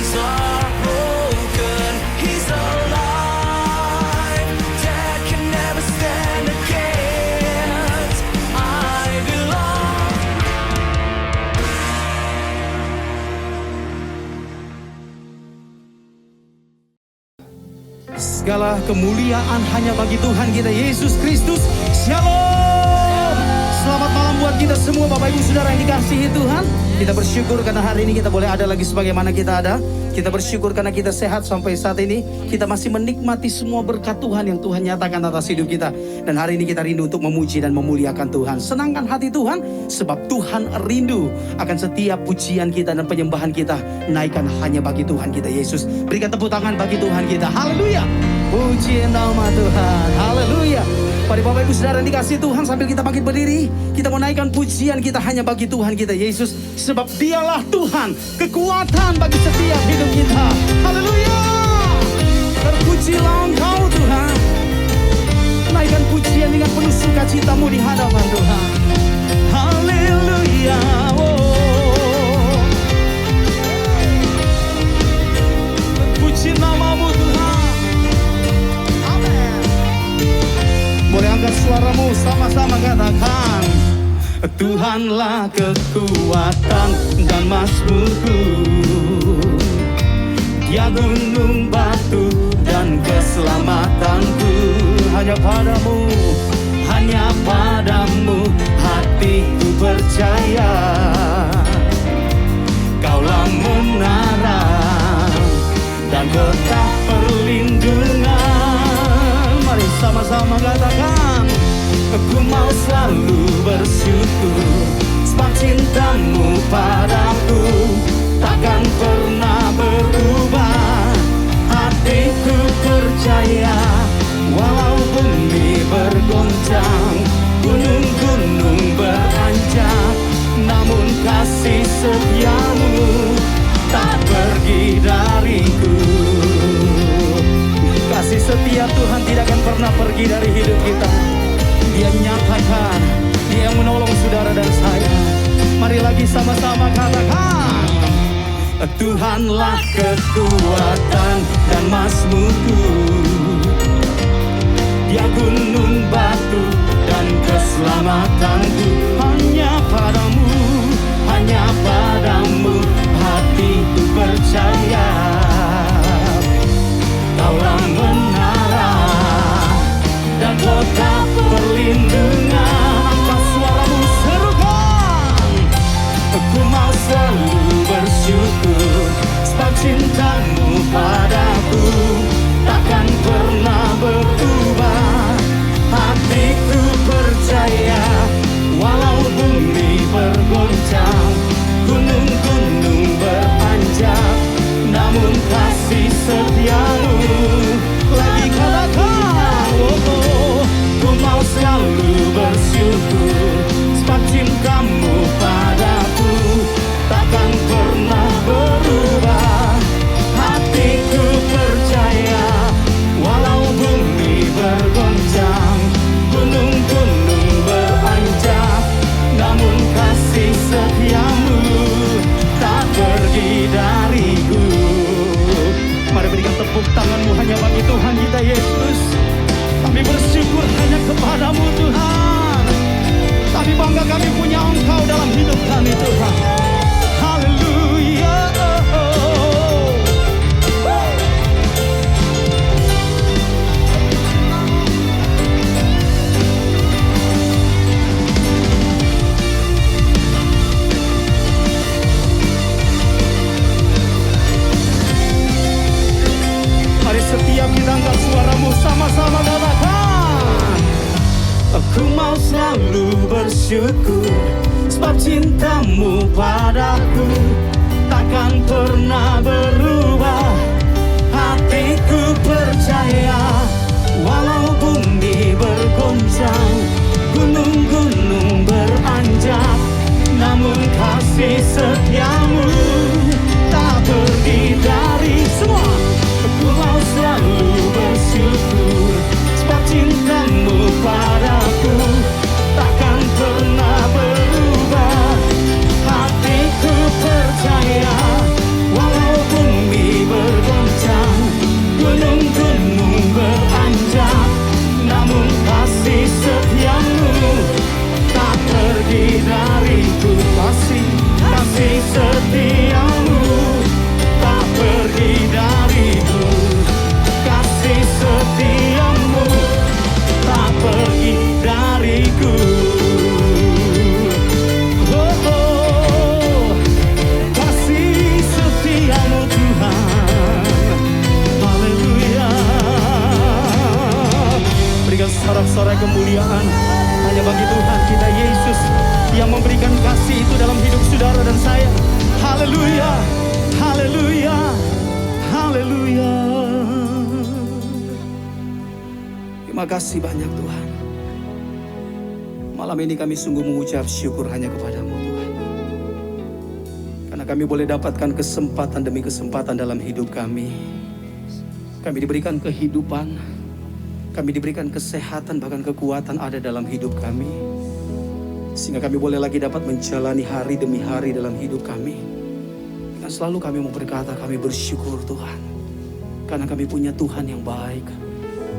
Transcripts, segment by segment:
chains are broken. He's alive. Death can never stand against. I belong. Segala kemuliaan hanya bagi Tuhan kita Yesus Kristus. Shalom. Selamat malam buat kita semua Bapak Ibu Saudara yang dikasihi Tuhan. Kita bersyukur karena hari ini kita boleh ada lagi sebagaimana kita ada. Kita bersyukur karena kita sehat sampai saat ini. Kita masih menikmati semua berkat Tuhan yang Tuhan nyatakan atas hidup kita. Dan hari ini kita rindu untuk memuji dan memuliakan Tuhan. Senangkan hati Tuhan sebab Tuhan rindu akan setiap pujian kita dan penyembahan kita. Naikkan hanya bagi Tuhan kita Yesus. Berikan tepuk tangan bagi Tuhan kita. Haleluya. Puji nama Tuhan. Haleluya. Pada Bapak Ibu Saudara yang dikasihi Tuhan, sambil kita bangkit berdiri, kita mau naikkan pujian kita hanya bagi Tuhan kita Yesus. Sebab dialah Tuhan, kekuatan bagi setiap hidup kita. Haleluya. Terpujilah Engkau Tuhan. Naikkan pujian dengan penuh sukacitamu di hadapan Tuhan. Haleluya. Puji namamu Tuhan. Boleh angkat suaramu sama-sama katakan, Tuhanlah kekuatan dan mazmurku, Dia gunung batu dan keselamatanku. Hanya padamu hatiku percaya. Kaulah menara dan kota perlindungan. Mari sama-sama katakan, aku mau selalu bersyukur, sebab cintamu padaku takkan pernah berubah. Hatiku percaya, walau bumi bergoncang, gunung-gunung beranjak, namun kasih setiamu tak pergi dariku. Kasih setia Tuhan tidak akan pernah pergi dari hidup kita. Dia nyatakan, Dia yang menolong saudara dan saya. Mari lagi sama-sama katakan, Tuhanlah kekuatan dan mazmurku, Dia gunung batu dan keselamatanku. Hanya padamu hatiku percaya. Kaulah menara dan kota perlindungan. Angkat suaramu serukan, aku mau selalu bersyukur, sebab cintamu padaku takkan pernah berubah. Hatiku percaya, walau bumi bergoncang, gunung-gunung beranjak, namun kasih setiamu. Lagi katakan, ku mau selalu bersyukur, sebab cintamu padaku takkan pernah berubah. Hatiku percaya, walau bumi bergoncang, gunung-gunung beranjak, namun kasih setiamu tak pergi dariku. Mari berikan tepuk tanganmu hanya bagi Tuhan kita Yesus. Kami bersyukur hanya kepadamu Tuhan. Kami bangga kami punya Engkau dalam hidup kami Tuhan. Haleluya. Mari setiap kita angkat suaramu sama-sama katakan, aku mau selalu bersyukur, sebab cintamu padaku takkan pernah berubah. Hatiku percaya, walau bumi bergoncang, gunung-gunung beranjak, namun kasih setiamu tak pergi dari semua. Aku mau selalu bersyukur, sebab cintamu padaku takkan pernah berubah. Hatiku percaya, Terima kasih banyak Tuhan. Malam ini kami sungguh mengucap syukur hanya kepadamu Tuhan. Karena kami boleh dapatkan kesempatan demi kesempatan dalam hidup kami. Kami diberikan kehidupan, kami diberikan kesehatan, bahkan kekuatan ada dalam hidup kami. Sehingga kami boleh lagi dapat menjalani hari demi hari dalam hidup kami. Dan selalu kami mau berkata, kami bersyukur Tuhan. Karena kami punya Tuhan yang baik,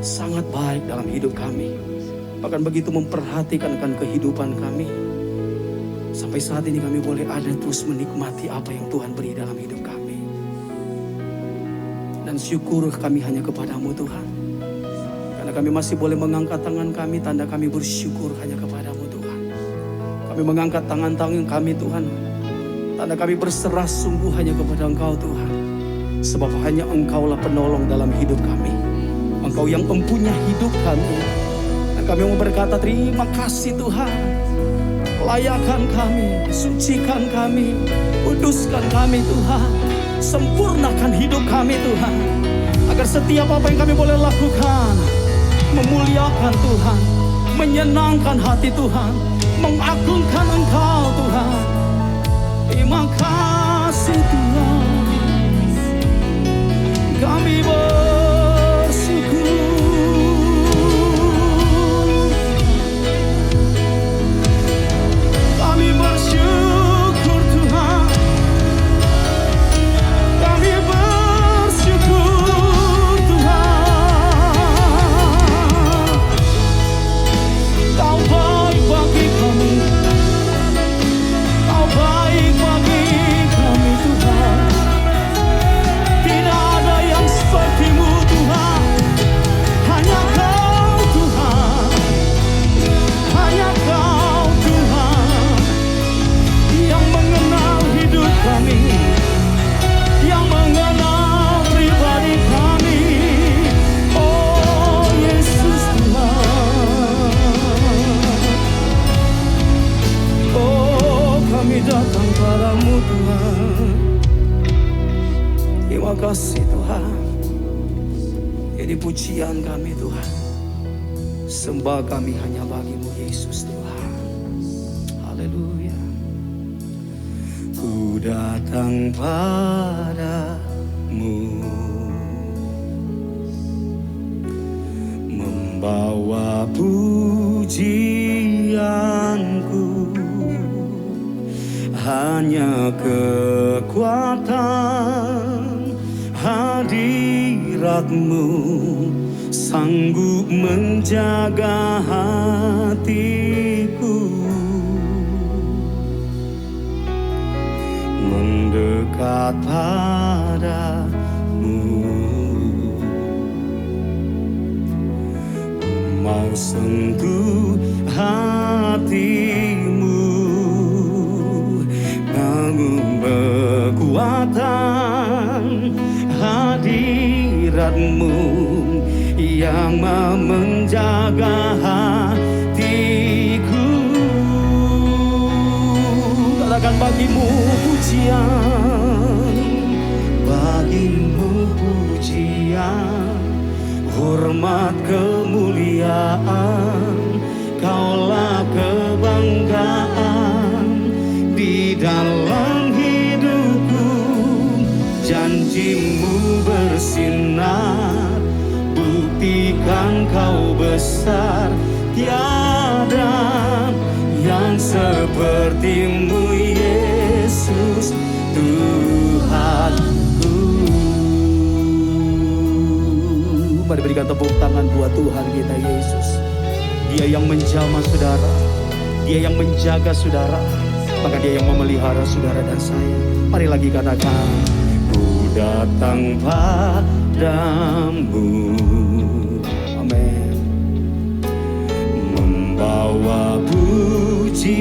sangat baik dalam hidup kami. Bahkan begitu memperhatikan akan kehidupan kami. Sampai saat ini kami boleh ada terus menikmati apa yang Tuhan beri dalam hidup kami. Dan syukur kami hanya kepadamu Tuhan. Karena kami masih boleh mengangkat tangan kami, tanda kami bersyukur hanya kepadamu Tuhan. Kami mengangkat tangan-tangan kami Tuhan, tanda kami berserah sungguh hanya kepada Engkau Tuhan. Sebab hanya Engkaulah penolong dalam hidup kami. Engkau yang mempunyai hidup kami. Dan kami mau berkata terima kasih Tuhan. Layakan kami, sucikan kami, kuduskan kami Tuhan. Sempurnakan hidup kami Tuhan. Agar setiap apa yang kami boleh lakukan memuliakan Tuhan, menyenangkan hati Tuhan, mengagungkan Engkau Tuhan. Terima kasih Tuhan. Kami bersyukur. Kami bersyukur Tuhan. Kami bersyukur Tuhan. Kau baik bagi kami. Kau baik bagi kami Tuhan. Tidak ada yang sepertimu Tuhan. Hanya Kau Tuhan. Hanya Kau Tuhan. Yang mengenal hidup kami. Yang mengenal pribadi kami. Oh Yesus Tuhan. Oh kami datang padamu Tuhan. Terima kasih Tuhan. Ini pujian kami Tuhan. Sembah kami hanya bagimu Yesus Tuhan. Haleluya. Ku datang padamu, membawa pujianku. Hanya kekuatan hadiratmu sanggup menjaga hatiku. Mendekat padamu, mau sentuh hatimu. Namun kekuatan hadiratmu yang menjaga hatiku. Katakan bagimu pujian, bagimu pujian, hormat kemuliaan, Kaulah kebanggaan di dalam hidupku. Janjimu bersinar, buktikan Kau besar. Tiada yang sepertimu Yesus Tuhanku. Mari berikan tepuk tangan buat Tuhan kita Yesus. Dia yang menjamah saudara, Dia yang menjaga saudara, maka Dia yang memelihara saudara dan saya. Mari lagi katakan, ku datang padamu. Amin. Membawa pujianku,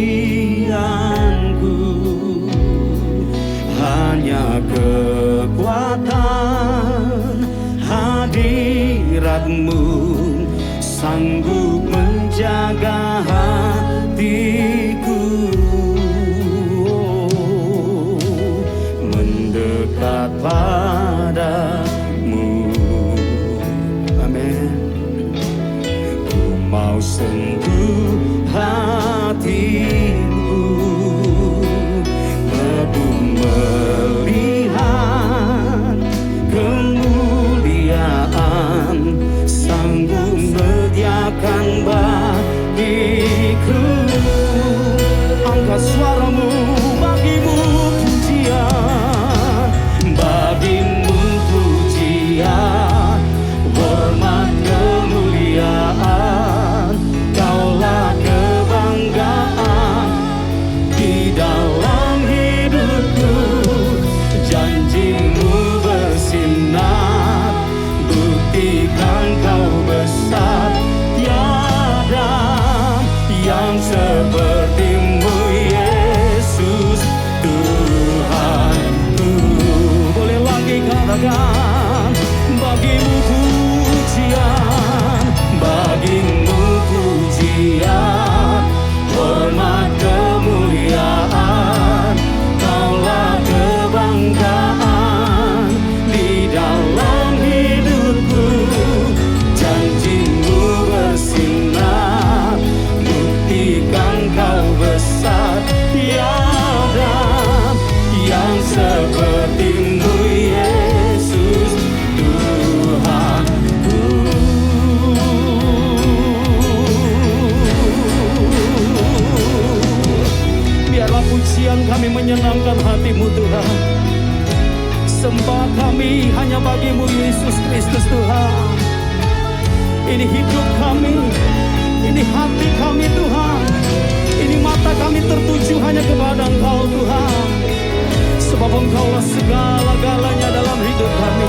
hanya kekuatan hadiratmu sanggup menjaga hatiku. Mendekat padamu. katakan bagimu pujian, bagimu pujian, hormat kemuliaan, kaulah kebanggaan di dalam hidupku, janjimu bersinar, buktikan kau besar, tiada yang sepertimu Yesus Tuhanku. Biarlah pujian kami menyenangkan hatimu Tuhan, sembah kami hanya bagimu Yesus Kristus Tuhan. Ini hidup kami, ini hati kami Tuhan, ini mata kami tertuju hanya kepada Engkau Tuhan, sebab Engkaulah segala-galanya dalam hidup kami.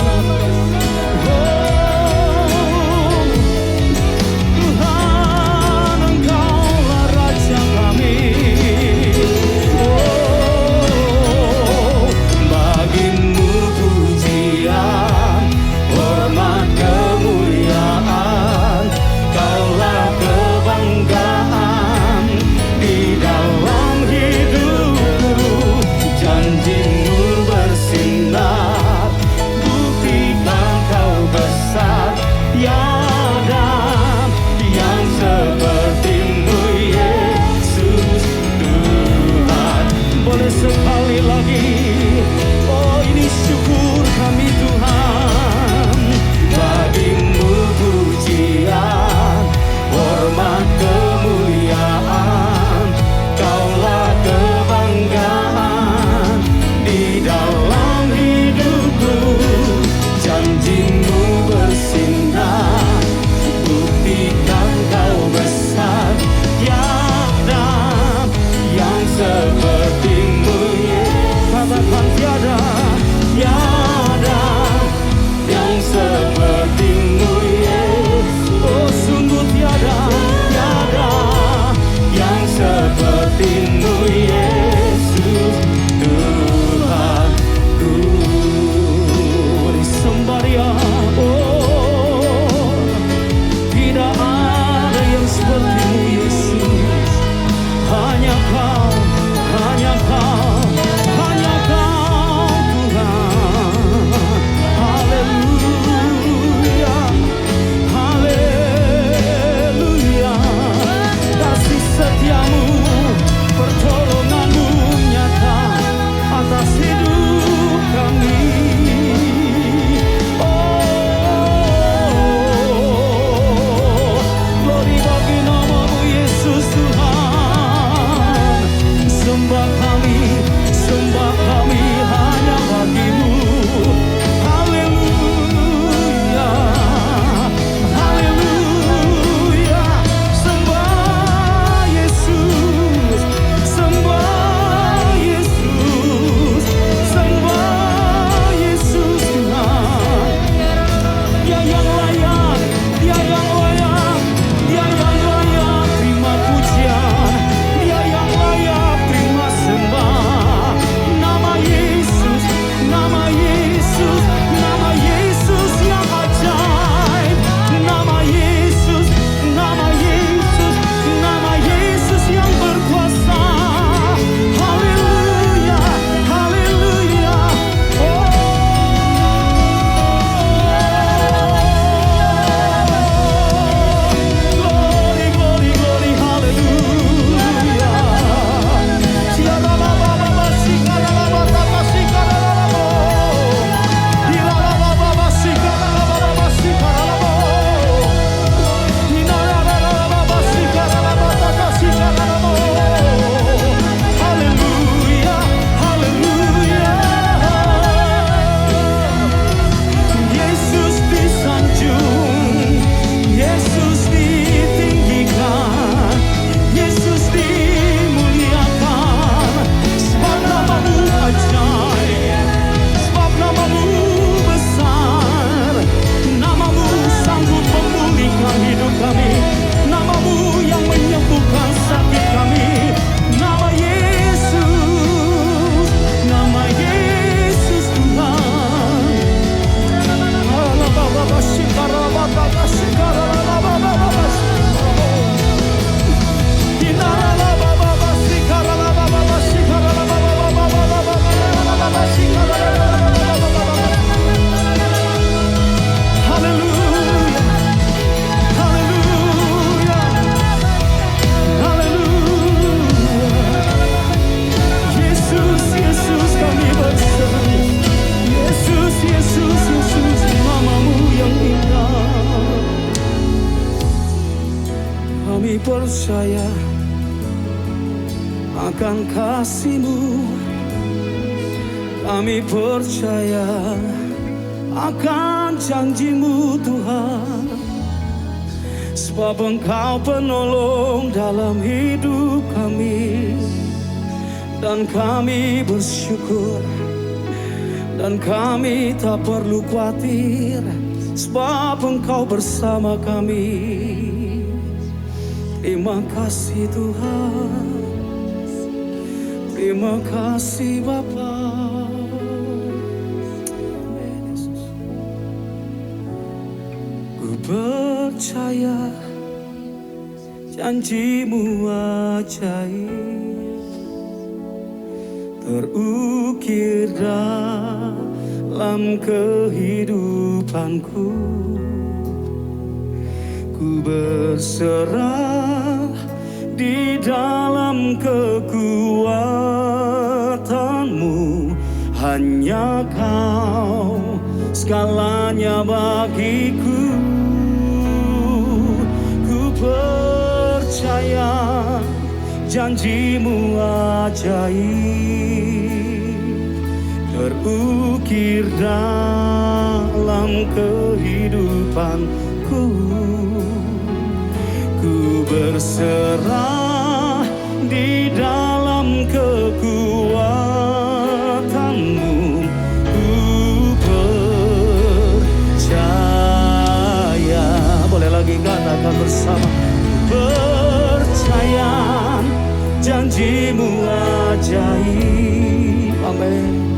Oh, Tuhan, Engkaulah Raja kami. Oh, bagimu pujian, hormat kemuliaan, kaulah kebanggaan di dalam hidupku, janjimu bersinar, percaya akan kasih-Mu. Kami percaya akan janji-Mu Tuhan. Sebab Engkau penolong dalam hidup kami. Dan kami bersyukur, dan kami tak perlu khawatir, sebab Engkau bersama kami. Terima kasih Tuhan, terima kasih Bapa. Ku percaya janji-Mu ajaib, terukir dalam kehidupanku. Ku berserah di dalam kekuatan-Mu. Hanya Kau segalanya bagiku. Ku percaya janji-Mu ajaib, terukir dalam kehidupanku. Ku berserah di dalam kekuatan-Mu. Ku percaya. Boleh lagi katakan bersama. Percaya janji-Mu ajaib, amin,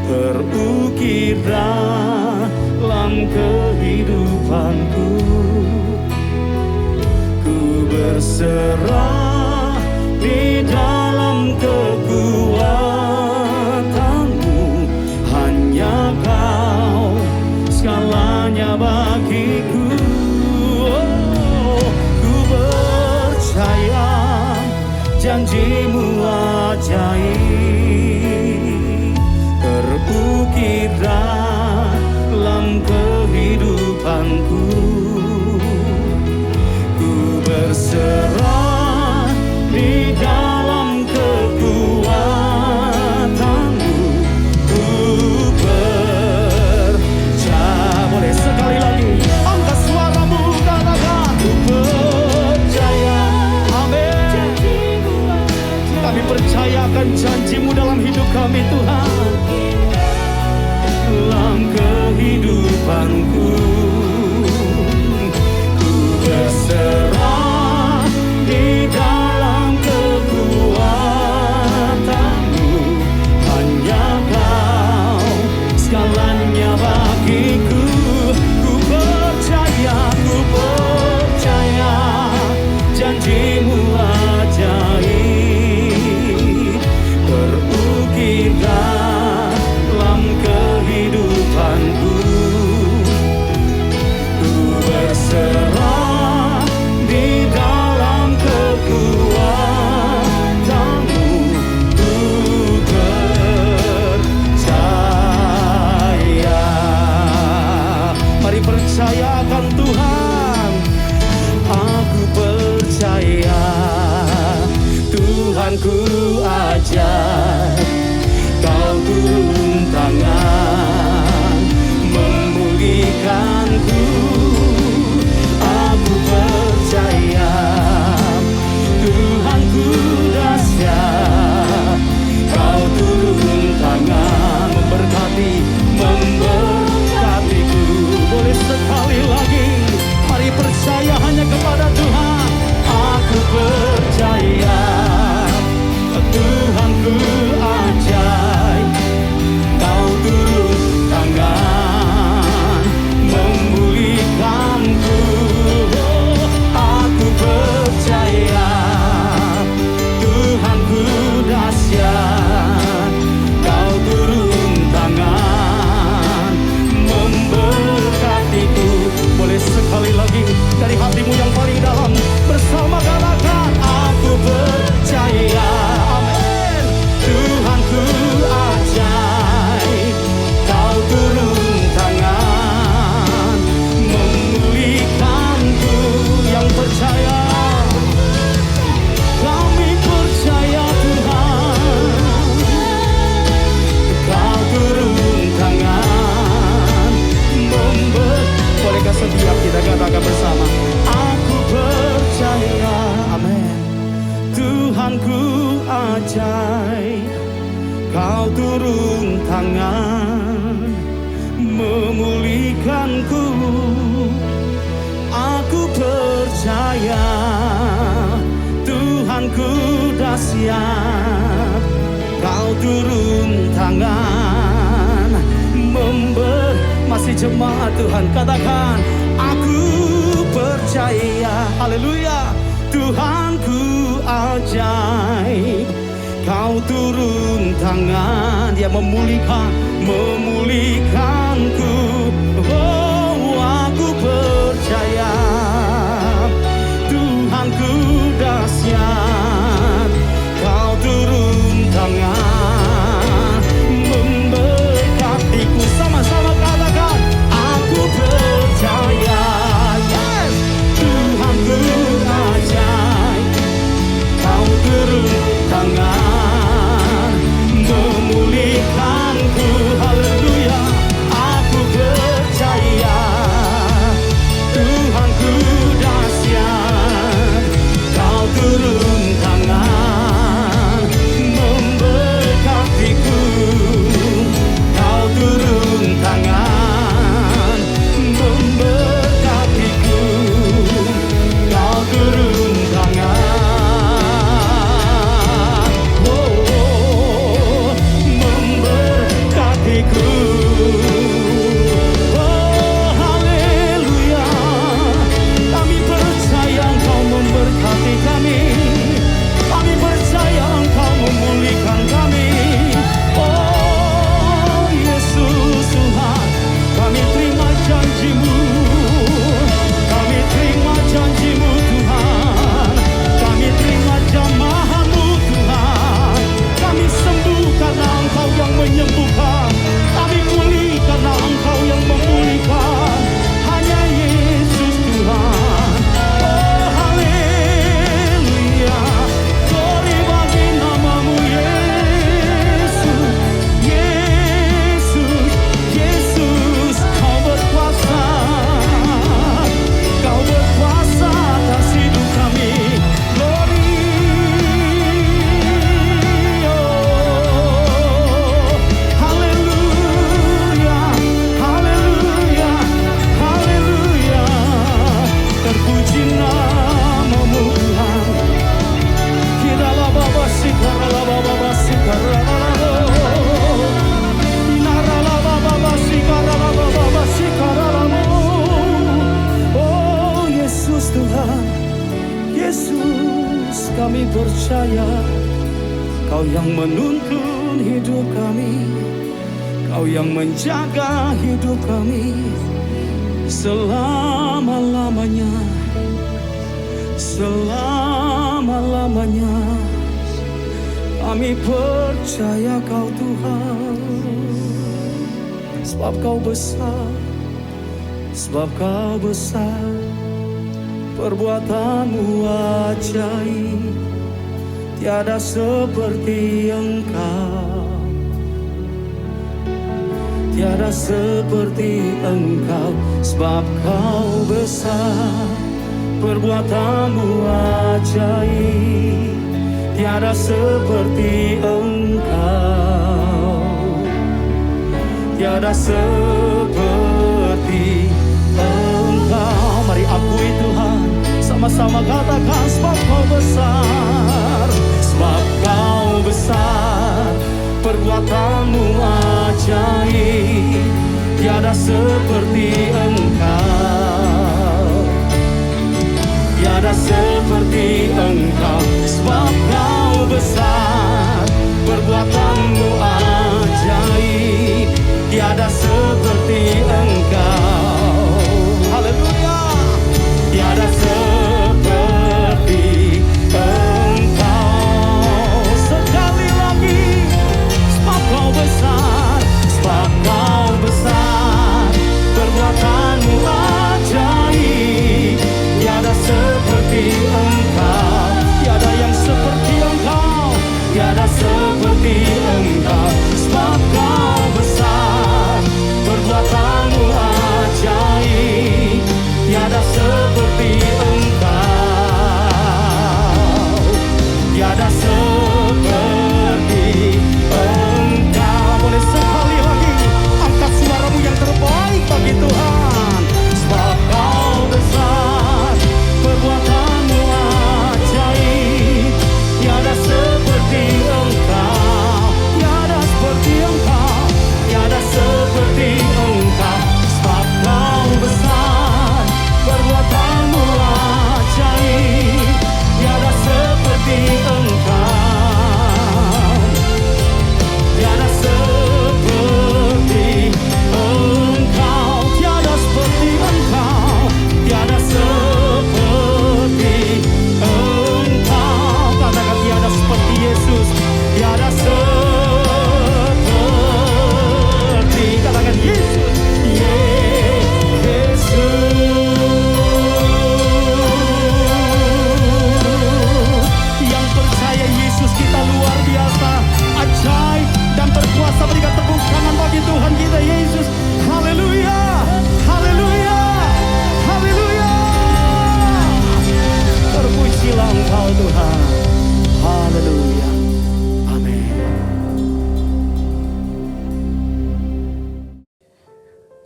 terukir dalam kehidupanku. Ku berserah di dalam kekuatan-Mu. Hanya Kau segalanya bagiku. Ku percaya janji-Mu ajaib, terukir dalam kehidupanku. Ku berserah di dalam kekuatan-Mu. Ku percaya. Boleh sekali lagi angkat suaramu, katakan ku percaya. Amin. Kami percayakan janji-Mu dalam hidup kami Tuhan, dalam kehidupanku. Ku berserah di dalam kekuatan-Mu. Hanya Kau segalanya bagiku. Ku percaya janji-Mu ajaib, terukir dalam kehidupanku. Ku berserah di dalam kekuatan-Mu. Ku percaya. Mari percayakan Tuhan memulihkanku. Aku percaya Tuhanku dahsyat, Kau turun tangan masih jemaat Tuhan katakan, aku percaya, haleluya, Tuhanku ajaib, Kau turun tangan, Dia memulihkanku. Oh, aku percaya Tuhanku dahsyat, Kau turun tangan memberkatiku. Sama-sama katakan, aku percaya, yes, Tuhanku ajaib, Kau turun tangan memulihkanku. Haleluya, aku percaya Tuhanku dahsyat, Kau turun tangan memberkatiku. Kau turun tangan memberkatiku. Kau turun tangan, oh, memberkatiku. Oh, haleluya, kami percaya Engkau memberkati kami. Kami percaya Engkau memulihkan kami. Oh, Yesus Tuhan, kami terima janji-Mu. Kami terima janji-Mu Tuhan. Kami terima jamahan-Mu Tuhan. Kami sembuh karena Engkau yang menyembuhkan. Kami pulih karena Engkau yang memulihkan. Hanya Yesus Tuhan. Oh, haleluya, glory bagi nama-Mu Yesus. Yesus, Yesus, Kau berkuasa. Kau berkuasa atas hidup kami. Glory, oh, haleluya, haleluya, haleluya. Terpuji nama-Mu Tuhan. Kiralah Bapa sikaralah Bapa sikaralah, naralah Bapa sikaralah Bapa sikaralah. Oh, Yesus Tuhan, Yesus, kami percaya Kau yang menuntun hidup kami, Kau yang menjaga hidup kami selama-lamanya, selama-lamanya. Kami percaya Kau Tuhan, sebab Kau besar, sebab Kau besar, perbuatan-Mu ajaib, tiada seperti Engkau, tiada seperti Engkau, sebab Kau besar, perbuatan-Mu ajaib, tiada seperti Engkau, tiada seperti Engkau. Mari akui Tuhan, sama-sama katakan, sebab Kau besar, sebab Kau besar, perbuatan-Mu ajaib, tiada seperti Engkau, tiada seperti Engkau, sebab Kau besar, perbuatan-Mu ajaib, tiada seperti Engkau. Haleluya, tiada seperti Engkau. Sekali lagi, sebab Kau besar, sebab Kau besar, perbuatan-Mu ajaib, tiada seperti Engkau, tiada yang seperti Engkau, tiada seperti Engkau, sebab Kau besar, perbuatan-Mu ajaib.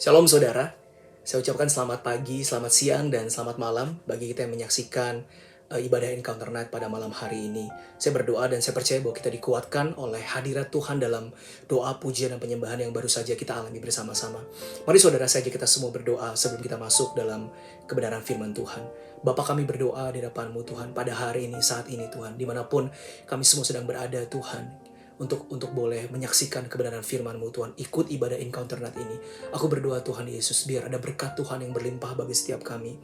Shalom saudara, saya ucapkan selamat pagi, selamat siang, dan selamat malam bagi kita yang menyaksikan ibadah Encounter Night pada malam hari ini. Saya berdoa dan saya percaya bahwa kita dikuatkan oleh hadirat Tuhan dalam doa, pujian, dan penyembahan yang baru saja kita alami bersama-sama. Mari saudara saja kita semua berdoa sebelum kita masuk dalam kebenaran firman Tuhan. Bapa, kami berdoa di hadapan-Mu Tuhan pada hari ini, saat ini Tuhan, dimanapun kami semua sedang berada Tuhan, untuk boleh menyaksikan kebenaran firman-Mu Tuhan, ikut ibadah Encounter Night ini. Aku berdoa Tuhan Yesus, biar ada berkat Tuhan yang berlimpah bagi setiap kami.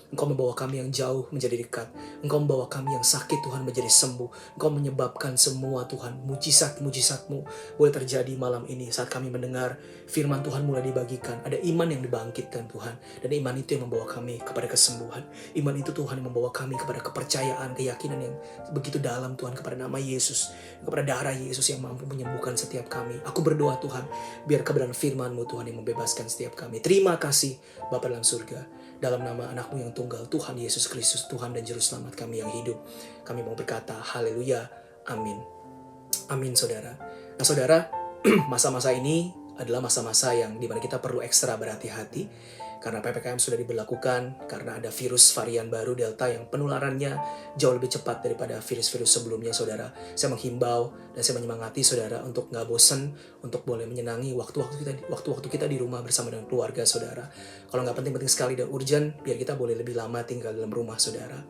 Engkau membawa kami yang jauh menjadi dekat. Engkau membawa kami yang sakit Tuhan menjadi sembuh. Engkau menyebabkan semua Tuhan, mujizat-mujizat-Mu boleh terjadi malam ini saat kami mendengar firman Tuhan mulai dibagikan. Ada iman yang dibangkitkan Tuhan. Dan iman itu yang membawa kami kepada kesembuhan. Iman itu Tuhan yang membawa kami kepada kepercayaan, keyakinan yang begitu dalam Tuhan kepada nama Yesus. Kepada darah Yesus yang mampu menyembuhkan setiap kami. Aku berdoa Tuhan, biar kebenaran firman-Mu Tuhan yang membebaskan setiap kami. Terima kasih Bapa dalam surga. Dalam nama anak-Mu yang tunggal, Tuhan Yesus Kristus, Tuhan dan Juru Selamat kami yang hidup. Kami mau berkata, haleluya, amin. Amin saudara. Nah saudara, masa-masa ini adalah masa-masa yang dimana kita perlu ekstra berhati-hati. Karena PPKM sudah diberlakukan, karena ada virus varian baru Delta yang penularannya jauh lebih cepat daripada virus-virus sebelumnya saudara. Saya menghimbau dan saya menyemangati saudara untuk nggak bosan, untuk boleh menyenangi waktu-waktu kita di rumah bersama dengan keluarga saudara. Kalau nggak penting-penting sekali dan urgent, biar kita boleh lebih lama tinggal dalam rumah saudara.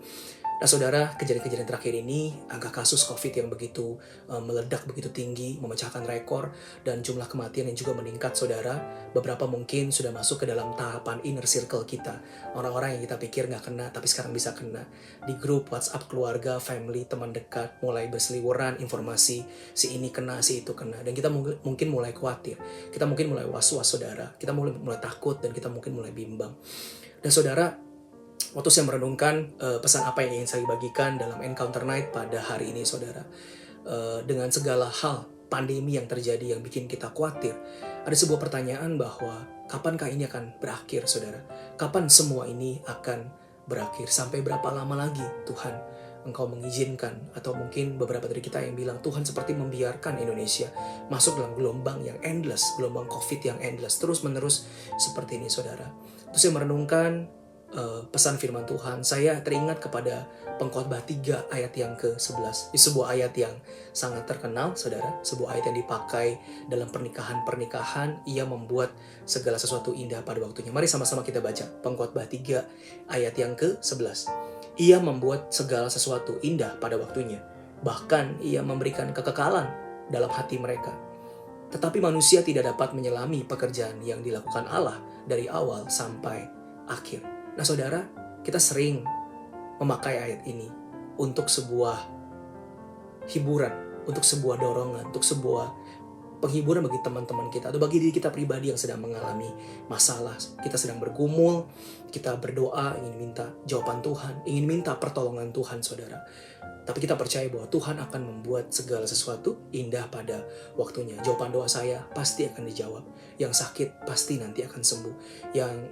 Nah saudara, kejadian-kejadian terakhir ini, angka kasus COVID yang begitu meledak, begitu tinggi, memecahkan rekor, dan jumlah kematian yang juga meningkat saudara. Beberapa mungkin sudah masuk ke dalam tahapan inner circle kita. Orang-orang yang kita pikir nggak kena, tapi sekarang bisa kena. Di grup WhatsApp keluarga, family, teman dekat, mulai berseliweran informasi, si ini kena, si itu kena. Dan kita mungkin mulai khawatir, kita mungkin mulai was-was saudara, kita mulai takut, dan kita mungkin mulai bimbang. Dan saudara, waktu saya merenungkan pesan apa yang ingin saya bagikan dalam Encounter Night pada hari ini saudara, dengan segala hal pandemi yang terjadi yang bikin kita khawatir, ada sebuah pertanyaan bahwa kapankah ini akan berakhir saudara? Kapan semua ini akan berakhir? Sampai berapa lama lagi Tuhan Engkau mengizinkan? Atau mungkin beberapa dari kita yang bilang Tuhan seperti membiarkan Indonesia masuk dalam gelombang yang endless, gelombang COVID yang endless, terus-menerus seperti ini saudara. Terus saya merenungkan pesan firman Tuhan, saya teringat kepada Pengkhotbah 3 ayat yang ke-11. Ini sebuah ayat yang sangat terkenal, saudara. Sebuah ayat yang dipakai dalam pernikahan-pernikahan. Ia membuat segala sesuatu indah pada waktunya. Mari sama-sama kita baca Pengkhotbah 3 ayat yang ke-11. Ia membuat segala sesuatu indah pada waktunya. Bahkan ia memberikan kekekalan dalam hati mereka. Tetapi manusia tidak dapat menyelami pekerjaan yang dilakukan Allah dari awal sampai akhir. Nah saudara, kita sering memakai ayat ini untuk sebuah hiburan, untuk sebuah dorongan, untuk sebuah penghiburan bagi teman-teman kita atau bagi diri kita pribadi yang sedang mengalami masalah. Kita sedang bergumul, kita berdoa, ingin minta jawaban Tuhan, ingin minta pertolongan Tuhan saudara. Tapi kita percaya bahwa Tuhan akan membuat segala sesuatu indah pada waktunya. Jawaban doa saya pasti akan dijawab. Yang sakit pasti nanti akan sembuh. Yang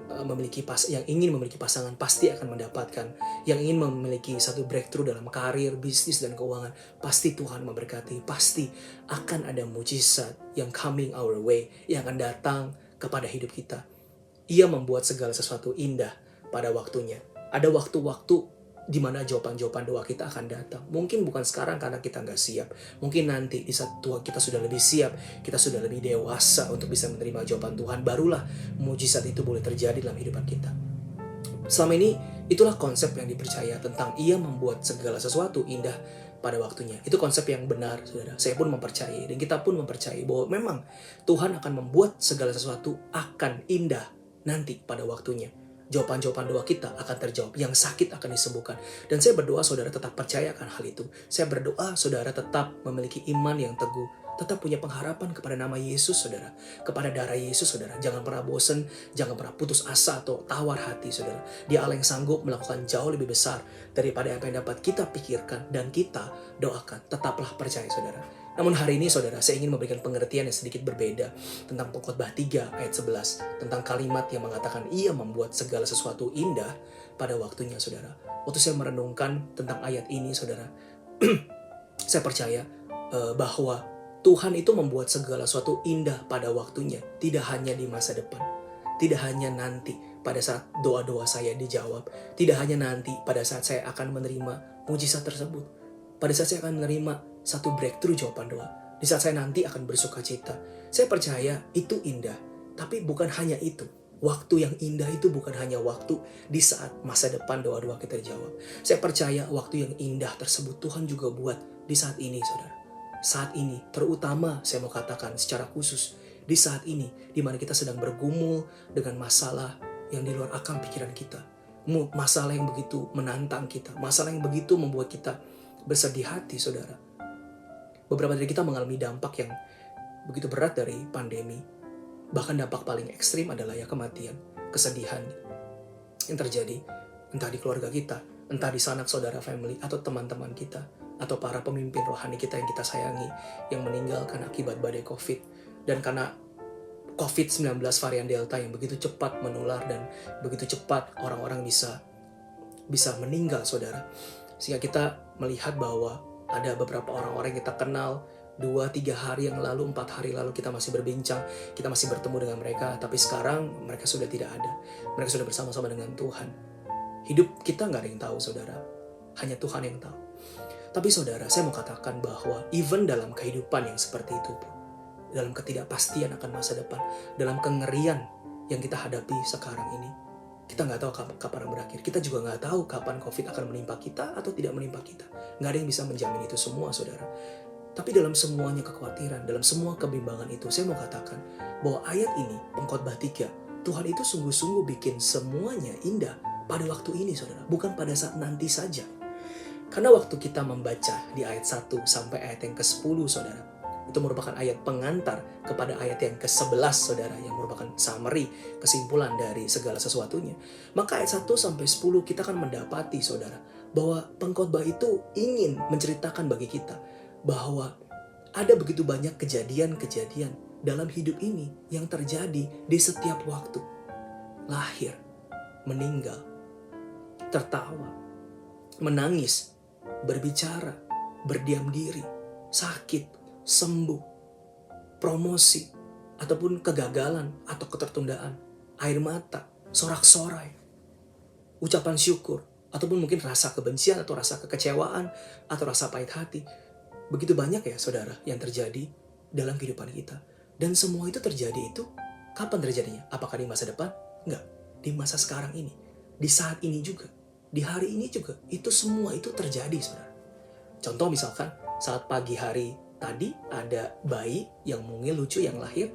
ingin memiliki pasangan pasti akan mendapatkan. Yang ingin memiliki satu breakthrough dalam karir, bisnis, dan keuangan, pasti Tuhan memberkati. Pasti akan ada mujizat yang coming our way, yang akan datang kepada hidup kita. Ia membuat segala sesuatu indah pada waktunya. Ada waktu-waktu di mana jawaban-jawaban doa kita akan datang. Mungkin bukan sekarang karena kita nggak siap. Mungkin nanti di saat Tuhan kita sudah lebih siap, kita sudah lebih dewasa untuk bisa menerima jawaban Tuhan, barulah mujizat itu boleh terjadi dalam kehidupan kita. Selama ini, itulah konsep yang dipercaya tentang ia membuat segala sesuatu indah pada waktunya. Itu konsep yang benar, saudara. Saya pun mempercayai, dan kita pun mempercayai bahwa memang Tuhan akan membuat segala sesuatu akan indah nanti pada waktunya. Jawaban-jawaban doa kita akan terjawab, yang sakit akan disembuhkan. Dan saya berdoa saudara tetap percaya akan hal itu. Saya berdoa saudara tetap memiliki iman yang teguh, tetap punya pengharapan kepada nama Yesus saudara, kepada darah Yesus saudara. Jangan pernah bosan, jangan pernah putus asa atau tawar hati saudara. Dia Allah yang sanggup melakukan jauh lebih besar daripada apa yang dapat kita pikirkan dan kita doakan. Tetaplah percaya saudara. Namun hari ini saudara, saya ingin memberikan pengertian yang sedikit berbeda tentang Pengkhotbah 3 ayat 11, tentang kalimat yang mengatakan ia membuat segala sesuatu indah pada waktunya saudara. Waktu saya merenungkan tentang ayat ini saudara, saya percaya bahwa Tuhan itu membuat segala sesuatu indah pada waktunya, tidak hanya di masa depan, Tidak hanya nanti pada saat doa-doa saya dijawab. Tidak hanya nanti pada saat saya akan menerima mujizat tersebut. Pada saat saya akan menerima satu breakthrough jawaban doa. Di saat saya nanti akan bersuka cita. Saya percaya itu indah. Tapi bukan hanya itu. Waktu yang indah itu bukan hanya waktu di saat masa depan doa-doa kita dijawab. Saya percaya waktu yang indah tersebut Tuhan juga buat di saat ini, saudara. Saat ini, terutama saya mau katakan secara khusus, di saat ini, di mana kita sedang bergumul dengan masalah yang di luar akal pikiran kita. Masalah yang begitu menantang kita. Masalah yang begitu membuat kita bersedih hati, saudara. Beberapa dari kita mengalami dampak yang begitu berat dari pandemi. Bahkan dampak paling ekstrim adalah ya kematian, kesedihan yang terjadi. Entah di keluarga kita, entah di sanak saudara family, atau teman-teman kita, atau para pemimpin rohani kita yang kita sayangi, yang meninggal karena akibat badai COVID. Dan karena COVID-19 varian Delta yang begitu cepat menular dan begitu cepat orang-orang bisa meninggal, saudara. Sehingga kita melihat bahwa ada beberapa orang-orang yang kita kenal 2-3 hari yang lalu, 4 hari lalu kita masih berbincang, kita masih bertemu dengan mereka, tapi sekarang mereka sudah tidak ada. Mereka sudah bersama-sama dengan Tuhan. Hidup kita nggak ada yang tahu, saudara. Hanya Tuhan yang tahu. Tapi saudara, saya mau katakan bahwa even dalam kehidupan yang seperti itu pun, dalam ketidakpastian akan masa depan, dalam kengerian yang kita hadapi sekarang ini, kita nggak tahu kapan berakhir. Kita juga nggak tahu kapan COVID akan menimpa kita atau tidak menimpa kita. Nggak ada yang bisa menjamin itu semua, saudara. Tapi dalam semuanya kekhawatiran, dalam semua kebimbangan itu, saya mau katakan bahwa ayat ini, Pengkhotbah 3, Tuhan itu sungguh-sungguh bikin semuanya indah pada waktu ini, saudara. Bukan pada saat nanti saja. Karena waktu kita membaca di ayat 1 sampai ayat yang ke-10, saudara, itu merupakan ayat pengantar kepada ayat yang ke-11, saudara, yang merupakan summary, kesimpulan dari segala sesuatunya. Maka ayat 1 sampai 10 kita akan mendapati, saudara, bahwa pengkhotbah itu ingin menceritakan bagi kita bahwa ada begitu banyak kejadian-kejadian dalam hidup ini yang terjadi di setiap waktu. Lahir, meninggal, tertawa, menangis, berbicara, berdiam diri, sakit, sembuh, promosi, ataupun kegagalan atau ketertundaan, air mata, sorak-sorai, ucapan syukur, ataupun mungkin rasa kebencian atau rasa kekecewaan atau rasa pahit hati. Begitu banyak ya, saudara, yang terjadi dalam kehidupan kita. Dan semua itu terjadi itu kapan terjadinya? Apakah di masa depan? Enggak. Di masa sekarang ini. Di saat ini juga. Di hari ini juga. Itu semua itu terjadi, saudara. Contoh misalkan saat pagi hari tadi ada bayi yang mungil lucu yang lahir.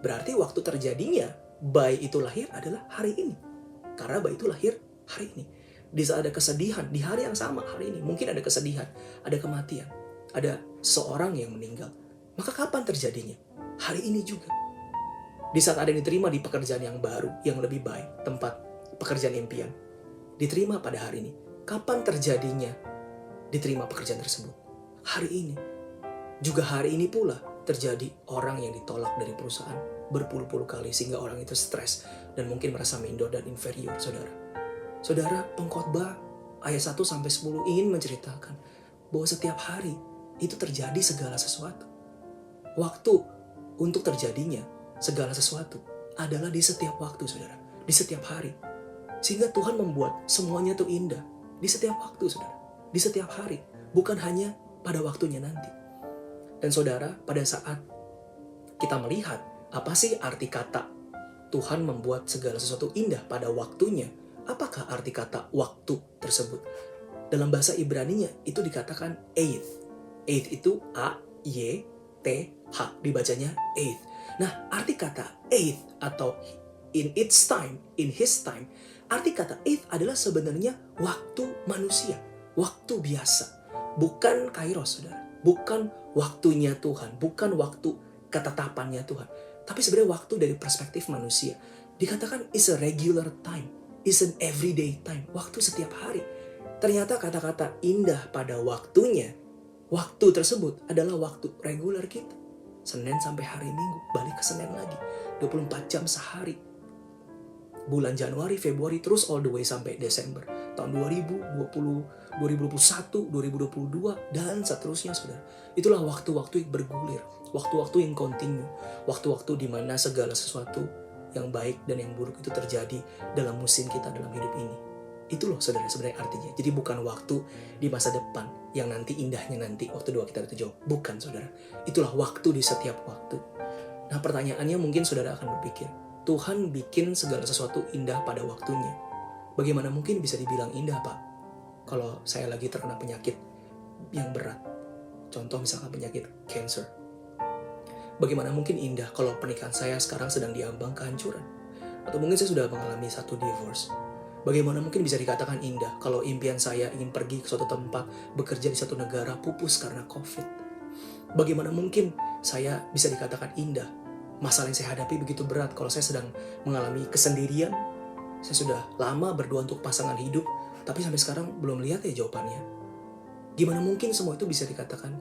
Berarti waktu terjadinya bayi itu lahir adalah hari ini. Karena bayi itu lahir hari ini. Di saat ada kesedihan, di hari yang sama hari ini. Mungkin ada kesedihan, ada kematian, ada seorang yang meninggal. Maka kapan terjadinya? Hari ini juga. Di saat ada yang diterima di pekerjaan yang baru, yang lebih baik, tempat pekerjaan impian, diterima pada hari ini. Kapan terjadinya diterima pekerjaan tersebut? Hari ini. Juga hari ini pula terjadi orang yang ditolak dari perusahaan berpuluh-puluh kali sehingga orang itu stres dan mungkin merasa minder dan inferior, saudara. Saudara, pengkhotbah ayat 1 sampai 10 ingin menceritakan bahwa setiap hari itu terjadi segala sesuatu. Waktu untuk terjadinya segala sesuatu adalah di setiap waktu, saudara. Di setiap hari. Sehingga Tuhan membuat semuanya tuh indah. Di setiap waktu, saudara. Di setiap hari. Bukan hanya pada waktunya nanti. Dan saudara, pada saat kita melihat apa sih arti kata Tuhan membuat segala sesuatu indah pada waktunya, apakah arti kata waktu tersebut? Dalam bahasa Ibraninya itu dikatakan eit. Eit itu A-Y-T-H, dibacanya eit. Nah, arti kata eit atau in its time, in his time, arti kata eit adalah sebenarnya waktu manusia, waktu biasa, bukan kairos, saudara. Bukan waktunya Tuhan, bukan waktu ketetapannya Tuhan. Tapi sebenarnya waktu dari perspektif manusia. Dikatakan is a regular time, is an everyday time, waktu setiap hari. Ternyata kata-kata indah pada waktunya, waktu tersebut adalah waktu reguler kita. Senin sampai hari Minggu, balik ke Senin lagi. 24 jam sehari. Bulan Januari, Februari, terus all the way sampai Desember. Tahun 2020, 2021, 2022, dan seterusnya, saudara. Itulah waktu-waktu yang bergulir. Waktu-waktu yang kontinu. Waktu-waktu di mana segala sesuatu yang baik dan yang buruk itu terjadi dalam musim kita dalam hidup ini. Itu loh saudara sebenarnya artinya. Jadi bukan waktu di masa depan yang nanti indahnya nanti waktu doa kita itu jauh. Bukan saudara. Itulah waktu di setiap waktu. Nah pertanyaannya mungkin saudara akan berpikir, Tuhan bikin segala sesuatu indah pada waktunya. Bagaimana mungkin bisa dibilang indah Pak? Kalau saya lagi terkena penyakit yang berat. Contoh misalkan penyakit cancer. Bagaimana mungkin indah kalau pernikahan saya sekarang sedang diambang kehancuran? Atau mungkin saya sudah mengalami satu divorce. Bagaimana mungkin bisa dikatakan indah kalau impian saya ingin pergi ke suatu tempat, bekerja di suatu negara pupus karena COVID? Bagaimana mungkin saya bisa dikatakan indah? Masalah yang saya hadapi begitu berat kalau saya sedang mengalami kesendirian. Saya sudah lama berdoa untuk pasangan hidup, tapi sampai sekarang belum lihat ya jawabannya. Gimana mungkin semua itu bisa dikatakan